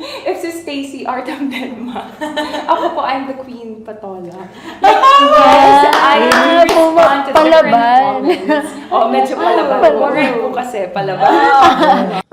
if si Stacey are the Belma, ako po, I'm the Queen Patola. Yes, I respond to different comments. Oh, medyo palaban. Correct po kasi, palaban.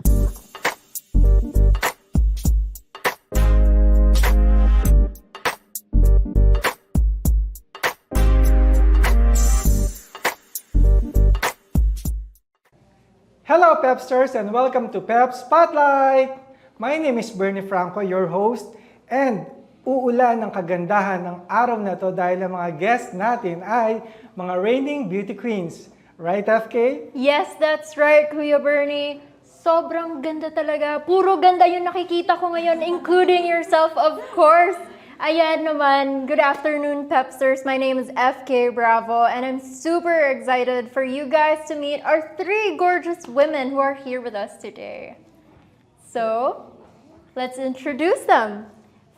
Hello Pepsters and welcome to PEP Spotlight! My name is Franco, your host, and uulan ng kagandahan ng araw na to dahil ang mga guests natin ay mga reigning beauty queens. Right, FK? Yes, that's right, Kuya Bernie. Sobrang ganda talaga. Puro ganda yung nakikita ko ngayon, including yourself, of course. Ayan naman, good afternoon, Pepsters. My name is FK Bravo, and I'm super excited for you guys to meet our three gorgeous women who are here with us today. So, let's introduce them.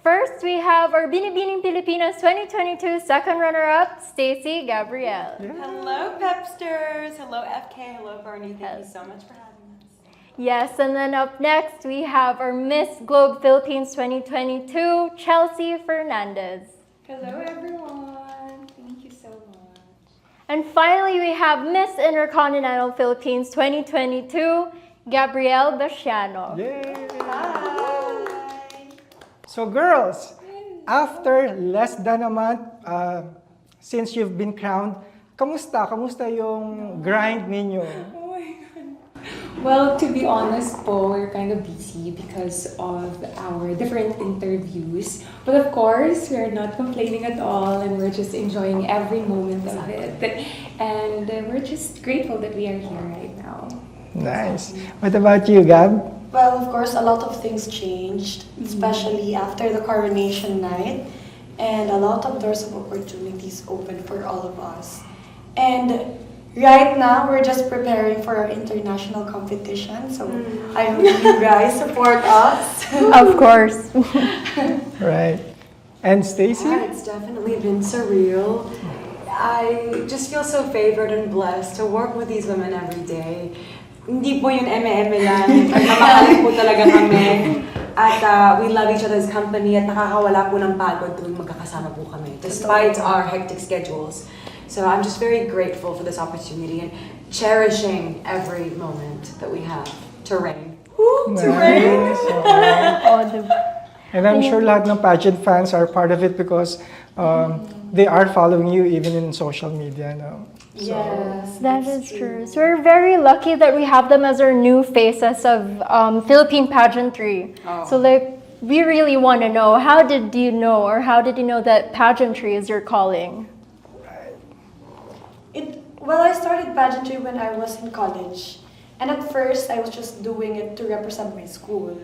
First, we have our Binibining Pilipinas 2022 second runner-up, Stacey Gabriel. Yeah. Hello, Pepsters. Hello, FK. Hello, Bernie. Thank you so much for having us. Yes, and then up next, we have our Miss Globe Philippines 2022, Chelsea Fernandez. Hello, everyone. Thank you so much. And finally, we have Miss Intercontinental Philippines 2022, Gabrielle Basiano. Yay! Hi. So girls, after less than a month since you've been crowned, kamusta? Kamusta yung grind ninyo? Well, to be honest po, we're kind of busy because of our different interviews. But of course, we're not complaining at all and we're just enjoying every moment of it. And we're just grateful that we are here right now. Nice. What about you, Gab? Well, of course, a lot of things changed, especially after the coronation night. And a lot of doors of opportunities opened for all of us. And right now, we're just preparing for our international competition, so I hope you guys support us. Of course. Right. And Stacey? It's definitely been surreal. I just feel so favored and blessed to work with these women every day. Hindi po yun eme-eme lang. Mamahalin po talaga kami. At we love each other's company at nakakawala po ng pagod tuwing magkakasama po kami, despite our hectic schedules. So I'm just very grateful for this opportunity and cherishing every moment that we have to reign. To reign! And I'm sure lahat ng pageant fans are part of it because they are following you even in social media now. So, Yes, that is true. So we're very lucky that we have them as our new faces of Philippine pageantry. Oh. So we really want to know, how did you know that pageantry is your calling? Well, I started pageantry when I was in college. And at first, I was just doing it to represent my school.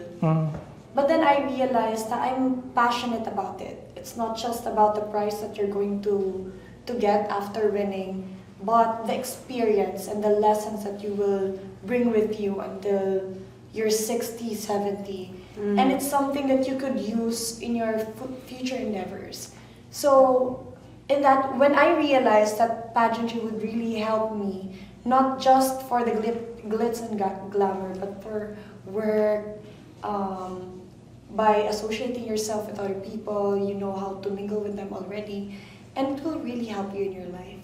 But then I realized that I'm passionate about it. It's not just about the prize that you're going to get after winning, but the experience and the lessons that you will bring with you until you're 60, 70. And it's something that you could use in your future endeavors. So, in that, when I realized that pageantry would really help me, not just for the glitz and glamour, but for work, by associating yourself with other people, you know how to mingle with them already, and it will really help you in your life.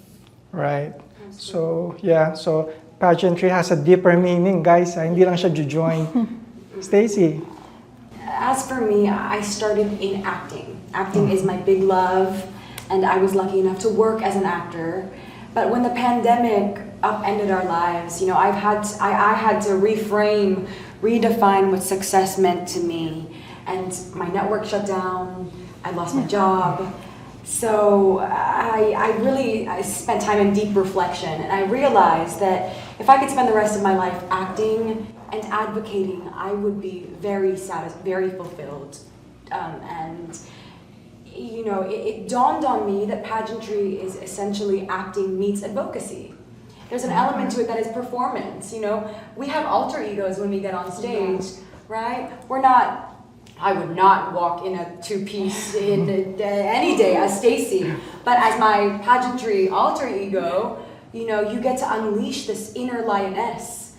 right. So, yeah. So, pageantry has a deeper meaning, guys. Hindi lang siya join. Stacey? As for me, I started in acting. Acting is my big love. And I was lucky enough to work as an actor. But when the pandemic upended our lives, you know, I had to redefine what success meant to me. And my network shut down, I lost my job. So I spent time in deep reflection, and I realized that if I could spend the rest of my life acting and advocating, I would be very fulfilled. And you know, it dawned on me that pageantry is essentially acting meets advocacy. There's an element to it that is performance. You know, we have alter egos when we get on stage, right? I would not walk in a two-piece any day as Stacey, but as my pageantry alter ego, you know, you get to unleash this inner lioness.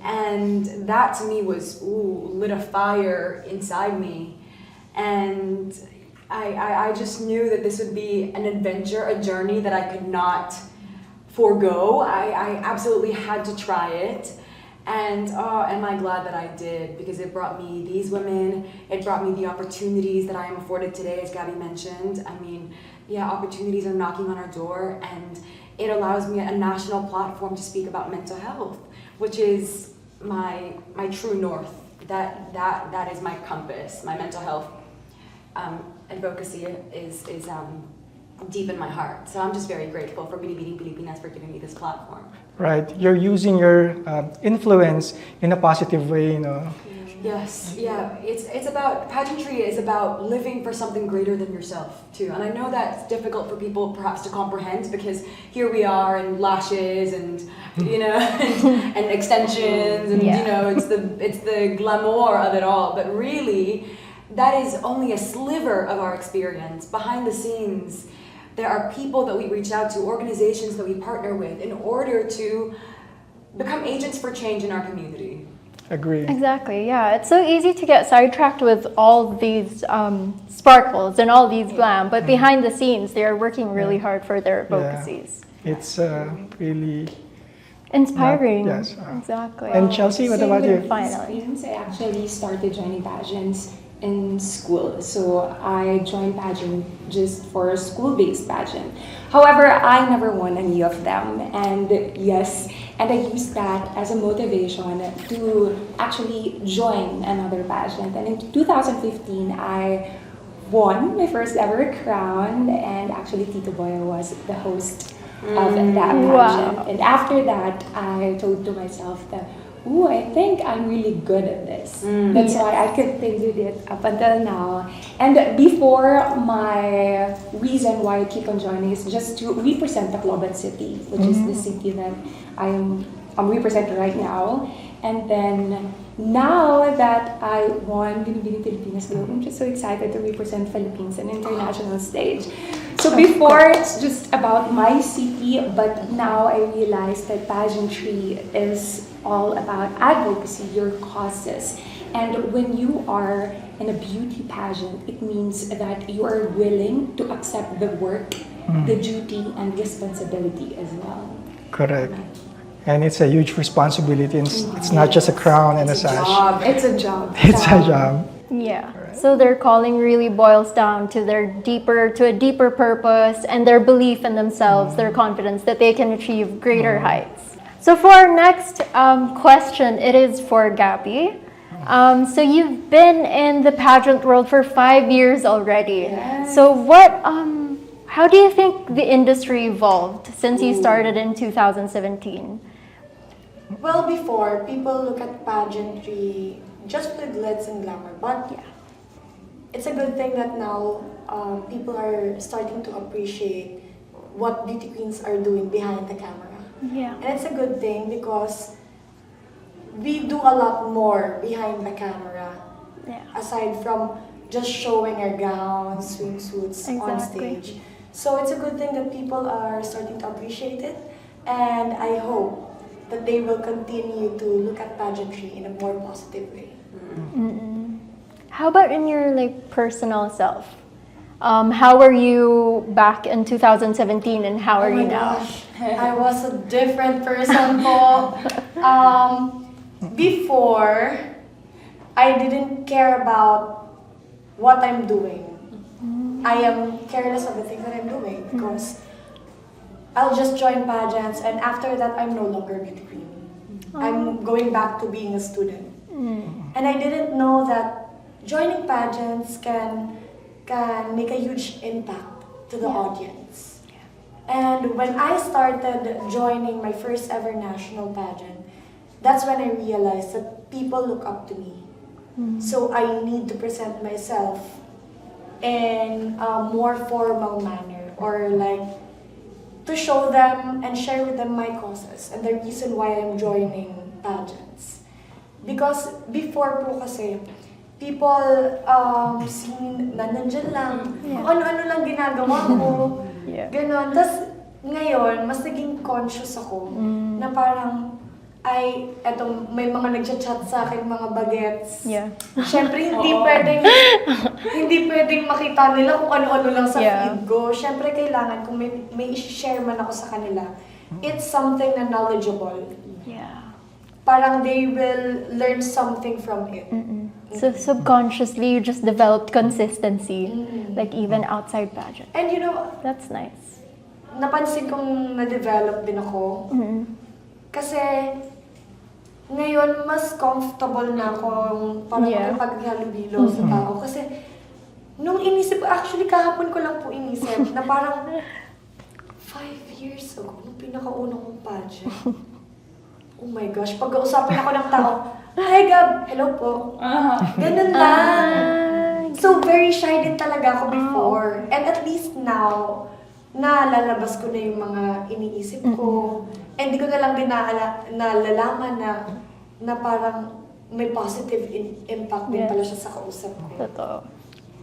And that to me was, lit a fire inside me. And I just knew that this would be an adventure, a journey that I could not forego. I absolutely had to try it. And am I glad that I did, because it brought me these women, it brought me the opportunities that I am afforded today, as Gabby mentioned. I mean, yeah, opportunities are knocking on our door, and it allows me a national platform to speak about mental health, which is my true north. That is my compass. My mental health advocacy is deep in my heart. So I'm just very grateful for Binibining Pilipinas for giving me this platform. Right. You're using your influence in a positive way, you know. Yes, yeah. It's about, pageantry is about living for something greater than yourself too. And I know that's difficult for people perhaps to comprehend, because here we are in lashes and, you know, and extensions and, you know, it's the glamour of it all. But really, that is only a sliver of our experience. Behind the scenes, there are people that we reach out to, organizations that we partner with in order to become agents for change in our community. Agree. Exactly, yeah. It's so easy to get sidetracked with all these sparkles and all these glam, but behind the scenes, they are working really hard for their advocacies. Yeah. It's really inspiring. Yes. Exactly. And Chelsea, what about you? Finally. I actually started joining pageants in school. So I joined pageant just for a school-based pageant. However, I never won any of them. And yes, and I used that as a motivation to actually join another pageant. And in 2015, I won my first ever crown, and actually Tito Boy was the host of that pageant. Wow. And after that, I told to myself that, I think I'm really good at this. That's why I continued it up until now. And before, my reason why I keep on joining is just to represent the Tacloban city, which is the city that I'm representing right now. And then now that I won Binibining Pilipinas Globe, I'm just so excited to represent Philippines on international stage. So before, it's just about my city, but now I realize that pageantry is all about advocacy, your causes. And when you are in a beauty pageant, it means that you are willing to accept the work, the duty, and responsibility as well. Correct. And it's a huge responsibility. It's not just a crown and a sash. It's a job. It's a job. Yeah. So their calling really boils down to a deeper purpose, and their belief in themselves, their confidence that they can achieve greater heights. So for our next question, it is for Gabby. So you've been in the pageant world for 5 years already. Yes. So how do you think the industry evolved since you started in 2017? Well, before, people look at pageantry just with glitz and glamour, but it's a good thing that now people are starting to appreciate what beauty queens are doing behind the camera. Yeah. And it's a good thing because we do a lot more behind the camera, aside from just showing our gowns, swimsuits on stage. So it's a good thing that people are starting to appreciate it, and I hope that they will continue to look at pageantry in a more positive way. How about in your personal self? How were you back in 2017, and how are you now? Gosh, I was a different person po. Before, I didn't care about what I'm doing. I am careless of the things that I'm doing because I'll just join pageants, and after that, I'm no longer beauty queen. I'm going back to being a student. And I didn't know that joining pageants can make a huge impact to the audience. And when I started joining my first ever national pageant, that's when I realized that people look up to me. So I need to present myself in a more formal manner, or to show them and share with them my causes and the reason why I'm joining pageants. Because before po kasi, people seen na nandyan lang, kung ano-ano lang ginagawa ko, ganon. Tapos ngayon, mas naging conscious ako na parang may mga nagchat-chat sa akin, mga bagets. Yeah. Siyempre, hindi pwedeng makita nila kung ano-ano lang sa feed ko. Siyempre, kailangan kung may i-share man ako sa kanila, it's something na knowledgeable. Yeah. Parang they will learn something from it. So subconsciously, you just developed consistency, like even outside pageant. And you know, That's nice. napansin kong na-develop din ako. Kasi, ngayon, mas comfortable na akong parang makipaghalubilo sa tao. Kasi, nung inisip, actually kahapon ko lang po inisip, na parang 5 years ago, nung pinakauna kong pageant. Oh my gosh, pag-uusapin ako ng tao, hi Gab, hello po. Ganun lang. So, very shy din talaga ako before. And at least now, nalalabas ko na yung mga iniisip ko. And di ko na lang din nalalaman na parang may positive impact din pala siya sa kausap ko.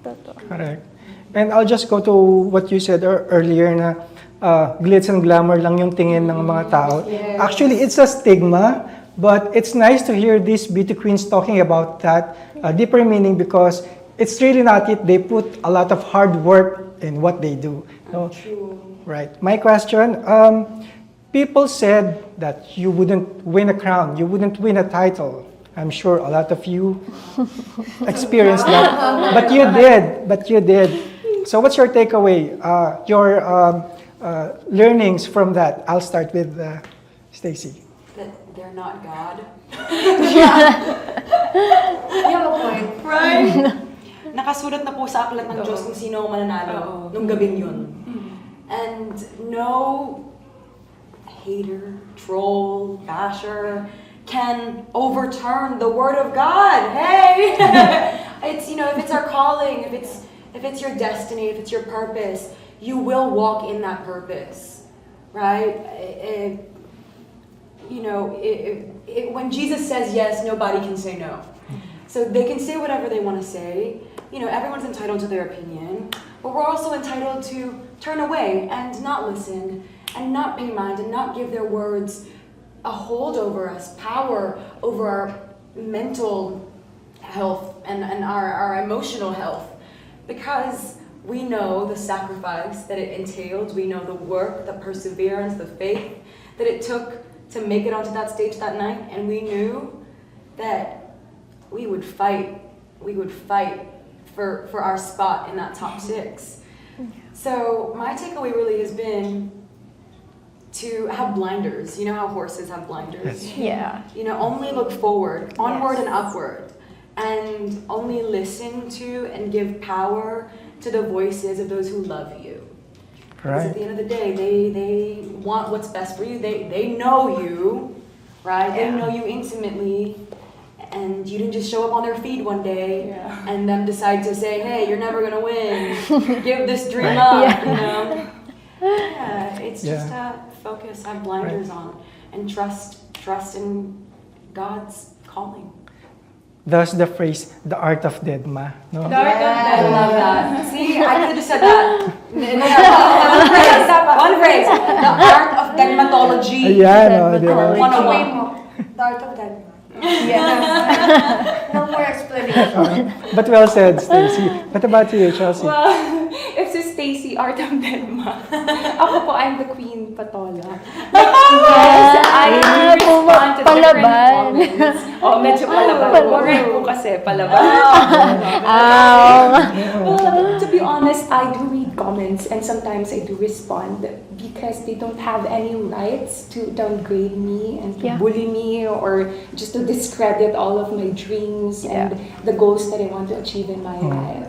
Totoo. Correct. And I'll just go to what you said earlier na glitz and glamour lang yung tingin ng mga tao. Yes. Actually, it's a stigma, but it's nice to hear these beauty queens talking about that deeper meaning because it's really not it. They put a lot of hard work in what they do. No? True. Right. My question, people said that you wouldn't win a crown, you wouldn't win a title. I'm sure a lot of you experienced that, but you did. So what's your takeaway, your learnings from that? I'll start with Stacey. That they're not God. You have a point. Right? Nakasulat na po sa aklat ng Diyos kung sino ang mananalo nung gabing yun. And no hater, troll, basher can overturn the word of God. Hey! It's, you know, if it's our calling, if it's your destiny, if it's your purpose, you will walk in that purpose. Right? When Jesus says yes, nobody can say no. So they can say whatever they want to say. You know, everyone's entitled to their opinion, but we're also entitled to turn away and not listen and not pay mind and not give their words a hold over us, power over our mental health and our emotional health, because we know the sacrifice that it entailed, we know the work, the perseverance, the faith that it took to make it onto that stage that night, and we knew that we would fight for our spot in that top 6. So my takeaway really has been to have blinders. You know how horses have blinders? Yes. Yeah. You know, only look forward, onward and upward, and only listen to and give power to the voices of those who love you. Because at the end of the day, they want what's best for you. They know you, right? They know you intimately, and you didn't just show up on their feed one day and them decide to say, hey, you're never gonna win. Give this dream up, you know? Yeah, it's just focus, have blinders on, and trust in God's calling. Thus the phrase, the art of Deadma. No? I love that. See, I could have just said that. One phrase. The art of dermatology. Ayan, no, di ba? 101. The art of that. Yeah. No more explanation. But well said, Stacey. What about you, Chelsea? Well, if si Stacey, art of Denma. Ako po, I'm the queen patola. Yes, I respond to different comments. Oh, medyo palaban. Correct po kasi, palaban. Well, to be honest, I do read comments and sometimes I do respond because they don't have any rights to downgrade me and to bully me or just to discredit all of my dreams and the goals that I want to achieve in my life.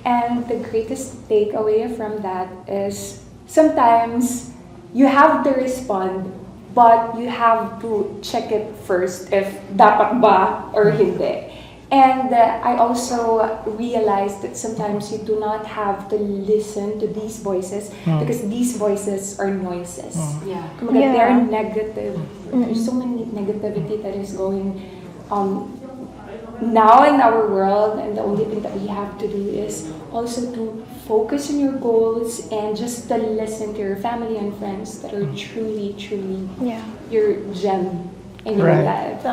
And the greatest takeaway from that is sometimes you have to respond, but you have to check it first if dapat ba or hindi. And I also realized that sometimes you do not have to listen to these voices because these voices are noises. They are negative. There's so many negativity that is going now in our world, and the only thing that we have to do is also to focus on your goals and just to listen to your family and friends that are truly your gem in your life.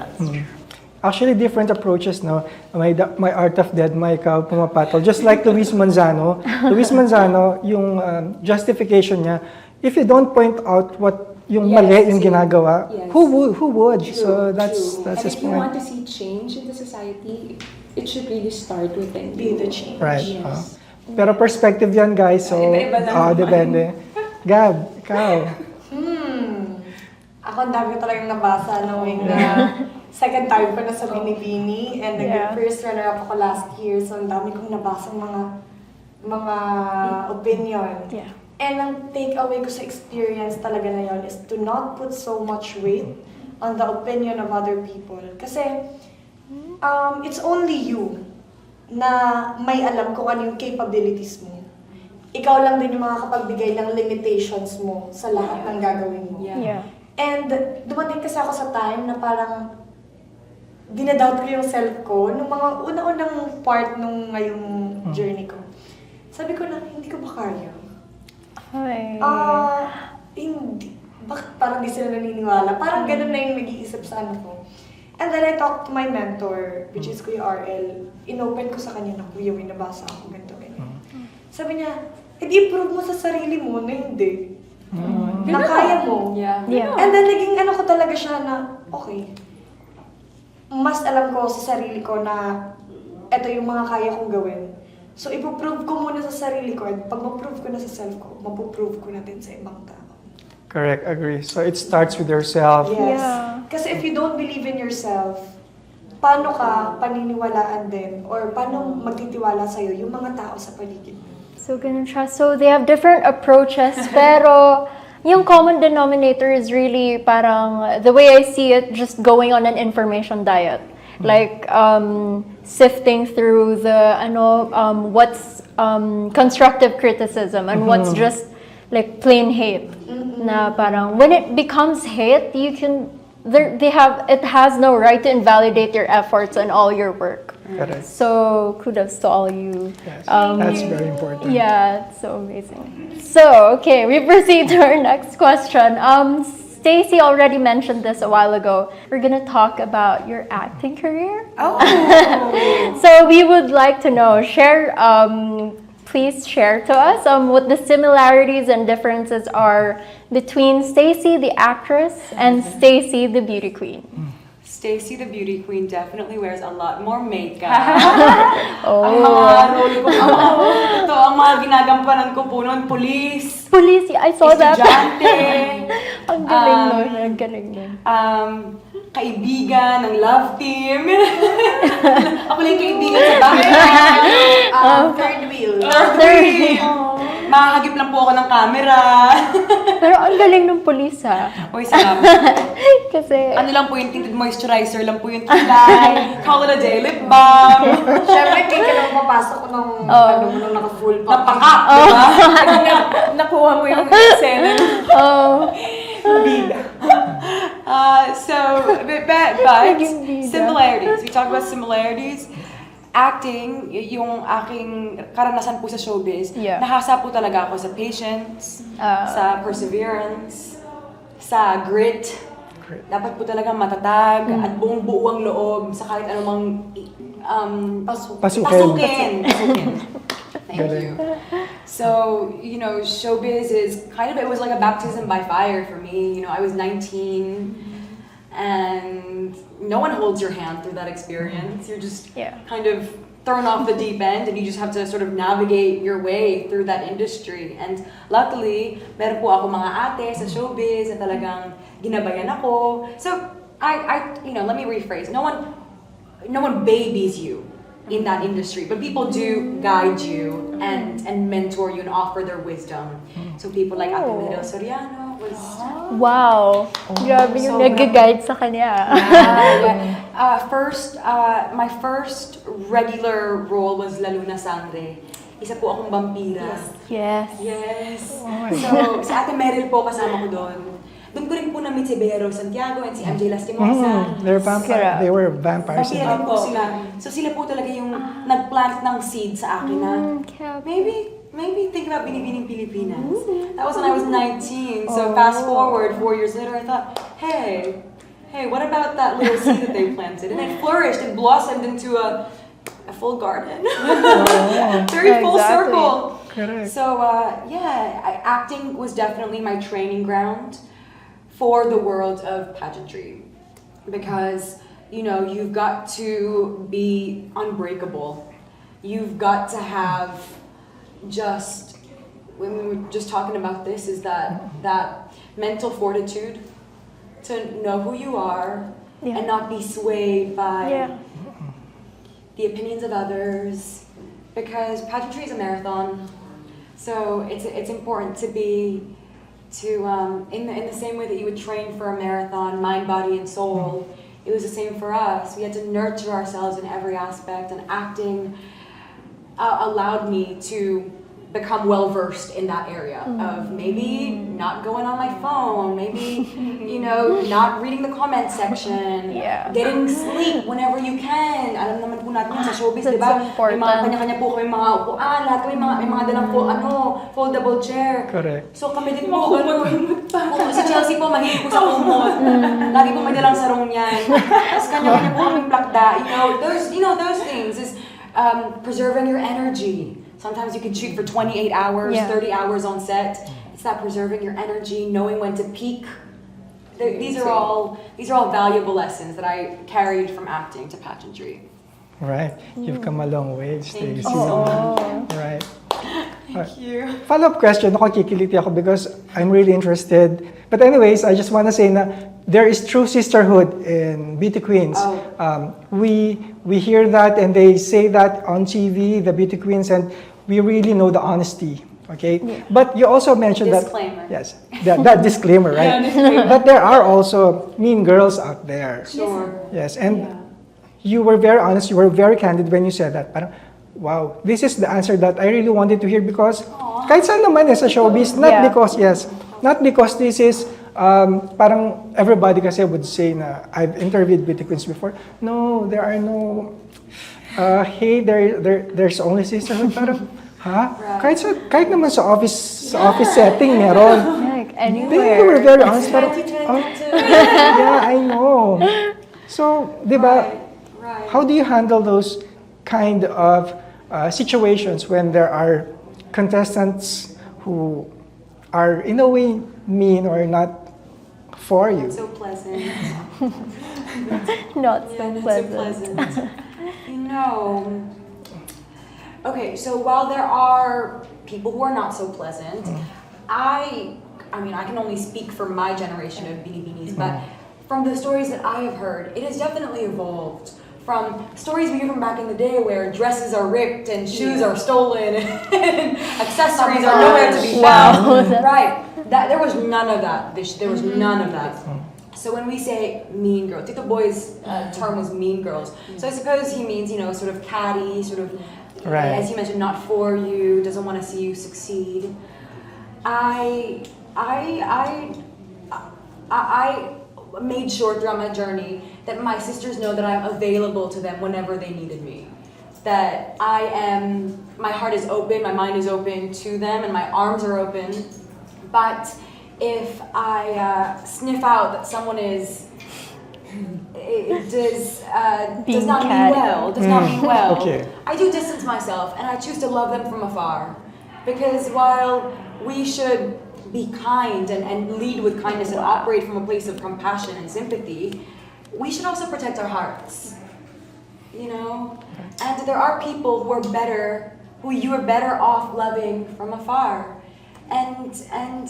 Actually, different approaches, no? My Art of Deadma, ikaw pumapatol. Just like Luis Manzano. Luis Manzano, yung justification niya, if you don't point out what yung mali yung ginagawa, who would? So that's his if you point. want to see change in the society, it should really start within Be you. the change. Right. Yes. Pero perspective yan, guys. So, Iba-iba lang naman. depende. Gab, ikaw. Ako, ang dami ko talagang nabasa knowing na second time ko na sa Binibini and first runner-up ako last year. So, ang dami kong nabasa mga opinion. Yeah. And ang takeaway ko sa experience talaga na yun is to not put so much weight on the opinion of other people. Kasi, it's only you na may alam kung ano yung capabilities mo. Ikaw lang din yung makakapagbigay ng limitations mo sa lahat ng gagawin mo. Yeah. And dumating kasi ako sa time na parang dinadoubt ko yung self ko nung mga una-unang part nung ngayong journey ko. Sabi ko na, hindi ko ba kaya? Ay. Hindi. Bakit parang di sila naniniwala? Parang ganun na yung nag-iisip sa ano ko. And then I talked to my mentor, which is Kuya RL. Inopen ko sa kanya na, Kuya, may nabasa ako, ganito, ganyan. Sabi niya, i-prove mo sa sarili mo na hindi. Na kaya mo. Yeah. And then naging ano ko talaga siya na, okay. Mas alam ko sa sarili ko na ito yung mga kaya kong gawin. So, ipoprove ko muna sa sarili ko. At pag ma-prove ko na sa self ko, mapoprove ko na din sa ibang tao. Correct, agree. So it starts with yourself. Yes. Yeah. Kasi if you don't believe in yourself, paano ka paniniwalaan din? Or paano magtitiwala sa'yo yung mga tao sa paligid mo? So, ganun siya. So, they have different approaches, pero yung common denominator is really parang, the way I see it, just going on an information diet. Like, sifting through the, what's constructive criticism and what's just like plain hate. Na parang, when it becomes hate, it has no right to invalidate your efforts and all your work. Correct. So, kudos to all you. Yes, that's very important. Yeah, it's so amazing. So, okay, we proceed to our next question. Stacey already mentioned this a while ago. We're gonna talk about your acting career. Oh! So, we would like to know, please share to us what the similarities and differences are between Stacey the actress and Stacey the beauty queen. Stacey the beauty queen definitely wears a lot more makeup. Oh. Ang mga role ko ito, ang mga ginagampanan ko po noon, police, Police, I saw that. estudyante, Ang galing nun, ang galing nun. kaibigan ng love team. Ako lang yung kaibigan sa bahay. Third wheel. Makakagip lang po ako ng camera. Pero ang galing ng police, ha? Uy, salamat. Kasi, Ano lang po yung tinted moisturizer lang po yung tulay. Call it a day, lip balm. Siyempre, kaya kailangan papasok ko nung, nung naka-full pa. Napaka, diba? Nakuha mo yung scene. Bida. But similarities. We talk about similarities. Acting, yung aking karanasan po sa showbiz, Yeah. nahasa po talaga ako sa patience, sa perseverance, sa grit. Dapat po talaga matatag at buong buo ang loob sa kahit anumang pasukin. Thank you. So, showbiz is it was like a baptism by fire for me. I was 19 and no one holds your hand through that experience. You're just kind of thrown off the deep end and you just have to sort of navigate your way through that industry. And luckily, meron po ako mga ate sa showbiz na talagang ginabayan ako. So, let me rephrase. No one babies you in that industry, but people do guide you and mentor you and offer their wisdom. So people like Ate Gabriel Soriano was wow. Grabe yung nag-guide sa kanya. My first regular role was La Luna Sangre. Isa po akong vampira. Yes. Yes. So, si Ate Meryl po kasama ko doon. Doon ko rin po na-meet si Bea Rose Santiago and si MJ Lastimosa. They were vampires. Vampira din po sila. So sila po talaga yung nag-plant ng seed sa akin na maybe think about Binibining Pilipinas. That was when I was 19. So fast forward 4 years later, I thought, hey, hey, what about that little seed that they planted? And it flourished, it blossomed into a full garden. Very full circle. Correct. So, acting was definitely my training ground for the world of pageantry. Because, you know, you've got to be unbreakable. You've got to have just, when we were just talking about this, is that mental fortitude to know who you are and not be swayed by the opinions of others, because pageantry is a marathon. So it's important to be in the same way that you would train for a marathon, mind, body, and soul. It was the same for us. We had to nurture ourselves in every aspect, and acting allowed me to become well versed in that area of maybe not going on my phone, maybe not reading the comment section, getting sleep whenever you can. Alam naman po natin sa showbiz, di ba? May mga kanya-kanya po kami mga upuan, lahat kami may mga dalang po foldable chair. Correct. So kami din po si Chelsea po mahilig po sa kumot. Lagi po may dalang sarong niyan. Tapos kanya-kanya po kaming plakda. Those things is preserving your energy. Sometimes you can shoot for 28 hours, 30 hours on set. It's that preserving your energy, knowing when to peak. These are all valuable lessons that I carried from acting to pageantry. Right. You've come a long way, Stacey. Thank you so much. Right. Thank you. Follow-up question. Ako kikiliti ako because I'm really interested. But anyways, I just want to say na there is true sisterhood in Beauty Queens. We hear that and they say that on TV, the Beauty Queens, and we really know the honesty. Okay, but you also mentioned Disclaimer. that disclaimer, right? But there are also mean girls out there. Sure. Yes, and you were very honest. You were very candid when you said that. Parang, wow, this is the answer that I really wanted to hear because kahit saan naman sa showbiz, not because this is parang everybody kasi would say na I've interviewed Beauty Queens before. No, there are no. There's only sisterhood. Parang, Right. Kahit naman sa office setting meron. Like anywhere. They were very honest. Parang, I know. So, di ba, how do you handle those kind of situations when there are contestants who are in a way mean or not for you? Not so pleasant. Not so pleasant. Okay, so while there are people who are not so pleasant, I can only speak for my generation of Binibinis, but from the stories that I have heard, it has definitely evolved. From stories we hear from back in the day where dresses are ripped and shoes are stolen and accessories are nowhere to be found. Right. There was none of that. There was none of that. So when we say mean girl, Tito Boy's term was mean girls. So I suppose he means, sort of catty, sort of, as you mentioned, not for you, doesn't want to see you succeed. I made sure throughout my journey that my sisters know that I'm available to them whenever they needed me. That my heart is open, my mind is open to them, and my arms are open. But if I sniff out that someone does not mean well, Okay. I do distance myself and I choose to love them from afar. Because while we should be kind and lead with kindness and operate from a place of compassion and sympathy, we should also protect our hearts. And there are people who you are better off loving from afar. And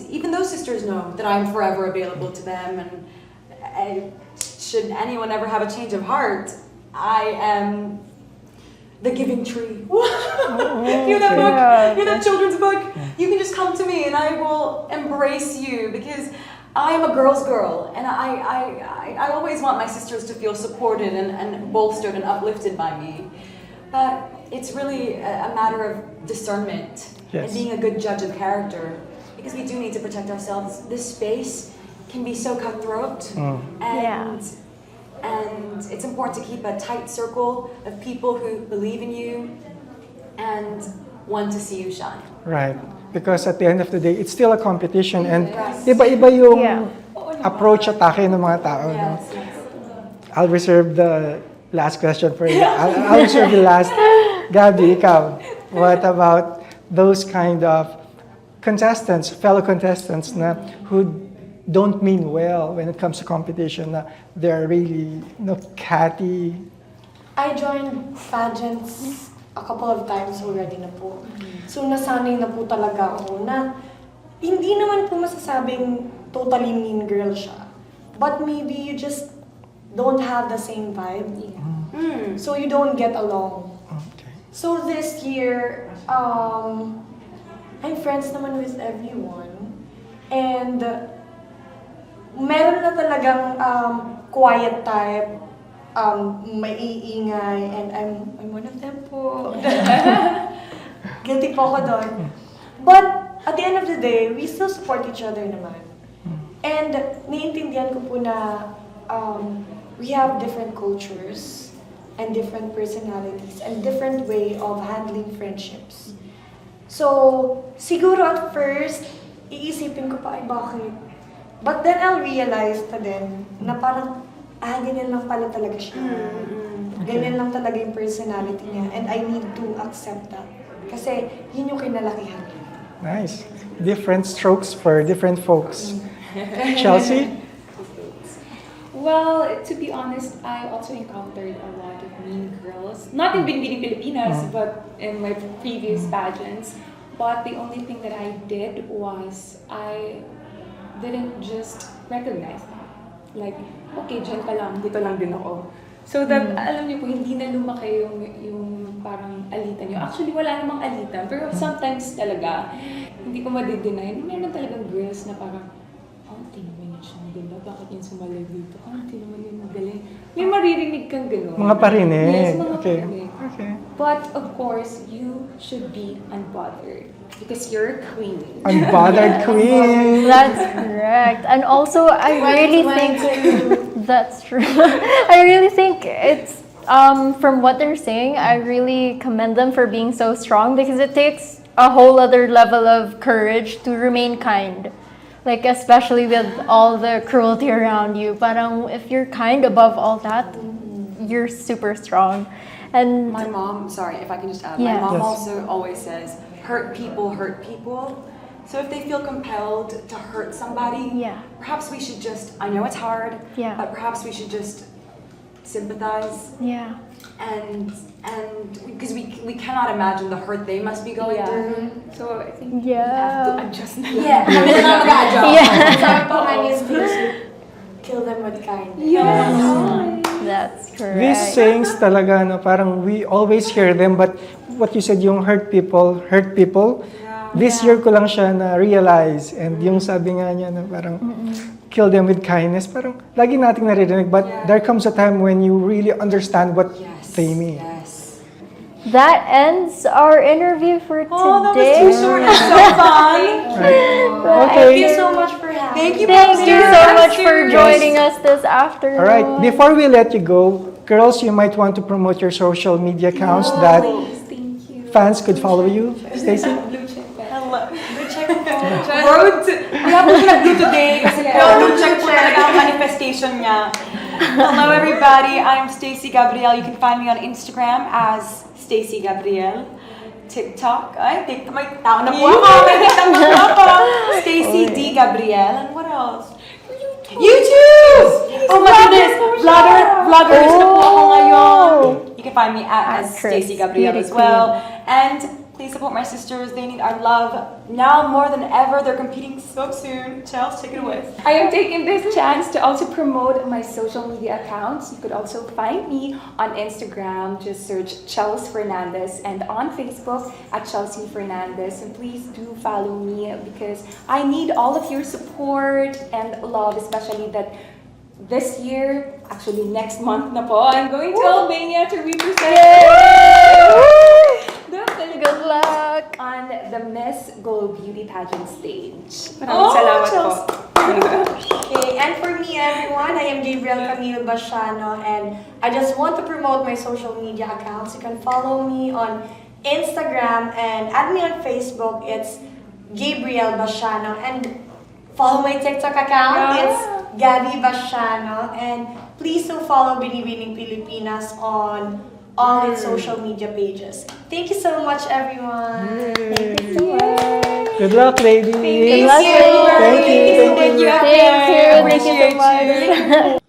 even those sisters know that I'm forever available to them, and should anyone ever have a change of heart, I am the giving tree. Hear that book? Hear that children's book? You can just come to me and I will embrace you because I am a girl's girl, and I always want my sisters to feel supported and bolstered and uplifted by me. But it's really a matter of discernment and being a good judge of character, because we do need to protect ourselves. This space can be so cutthroat, and it's important to keep a tight circle of people who believe in you and want to see you shine. Right. Because at the end of the day, it's still a competition, and iba-iba yung approach, atake ng mga tao. Yes. I'll reserve the last question for you. I'll reserve the last. Gabby, ikaw, what about those kind of contestants, fellow contestants na who don't mean well when it comes to competition, na they're really catty? I joined pageants a couple of times already na po. So nasanay na po talaga ako na hindi naman po masasabing totally mean girl siya. But maybe you just don't have the same vibe. So you don't get along. Okay. So this year, I'm friends naman with everyone. And meron na talagang quiet type, maiingay, and I'm one of them po. Guilty po ako doon. But at the end of the day, we still support each other naman. And naiintindihan ko po na we have different cultures and different personalities and different way of handling friendships. So, siguro at first, iisipin ko pa, ay bakit? But then I'll realize na din na parang, ganyan lang pala talaga siya. Ganyan lang talaga yung personality niya. And I need to accept that. Kasi yun yung kinalakihan niya. Nice. Different strokes for different folks. Chelsea? Well, to be honest, I also encountered a lot of mean girls. Not in Binibining Pilipinas, but in my previous pageants. But the only thing that I did was I didn't just recognize them. Like, okay, dyan ka lang, dito lang din ako. So that, alam niyo po, hindi na lumaki yung parang alitan niyo. Actually, wala namang alitan. Pero sometimes talaga, hindi ko madideny, meron talagang girls na parang, tingnan mo yun siyang ganda, bakit yun sumalay dito? Tingnan mo yun magaling. May maririnig kang gano'n. Mga parinig. Yes, mga Okay. parinig. Okay. But of course, you should be unbothered because you're a queen. Unbothered queen. That's correct. And also, I really think that's true. I really think it's from what they're saying, I really commend them for being so strong because it takes a whole other level of courage to remain kind. Like, especially with all the cruelty around you. Parang if you're kind above all that, you're super strong. And My mom, sorry, if I can just add, Yeah. my mom Yes. also always says, hurt people hurt people. So if they feel compelled to hurt somebody, Yeah. perhaps we should just, I know it's hard, Yeah. but perhaps we should just sympathize yeah. and because we cannot imagine the hurt they must be going Yeah. through. So I think you Yeah. have to adjust na lang. Yeah, kami na lang mag-adjust. Yeah. Sabi po nga niya, kill them with kindness. Yes. That's correct. These sayings talaga, no, parang we always hear them, but what you said, yung hurt people. This year ko lang siya na-realize. And yung sabi nga niya, na parang kill them with kindness, parang lagi nating naririnig, but there comes a time when you really understand what they mean. Yes. That ends our interview for today. Oh, that was too short and so fun. Thank you so much for having Thank you, Thank you so Pepsters. much for joining us this afternoon. All right, before we let you go, girls, you might want to promote your social media accounts that Please, thank you. fans could follow you. Stacey? Blue check. Hello. We have to do today kasi blue check po talaga ang manifestation niya. Hello everybody, I'm Stacey Gabriel. You can find me on Instagram as Stacey Gabriel. TikTok, may tao na po ako. May TikTok na po ako. Stacey D. Gabriel. And what else? YouTube! Oh my goodness! Vloggers na po ako ngayon. You can find me as Stacey Gabriel as well. And please support my sisters. They need our love now more than ever. They're competing so soon. Chelsea, take it away. I am taking this chance to also promote my social media accounts. You could also find me on Instagram. Just search Chelsea Fernandez, and on Facebook at Chelsea Fernandez. And please do follow me because I need all of your support and love, especially that this year, actually next month na po, I'm going to Albania to represent the Philippines Good luck. on the Miss Globe Beauty Pageant stage. Maraming salamat po. Okay, and for me, everyone, I am Gabrielle Basiano, and I just want to promote my social media accounts. You can follow me on Instagram and add me on Facebook. It's Gabrielle Basiano, and follow my TikTok account. Yeah. It's Gabby Basiano, and Please do follow Binibining Pilipinas on all its social media pages. Thank you so much, everyone. Thank you so much. Good luck, ladies. Thank you. Good luck, ladies. Thank you. Thank you so much.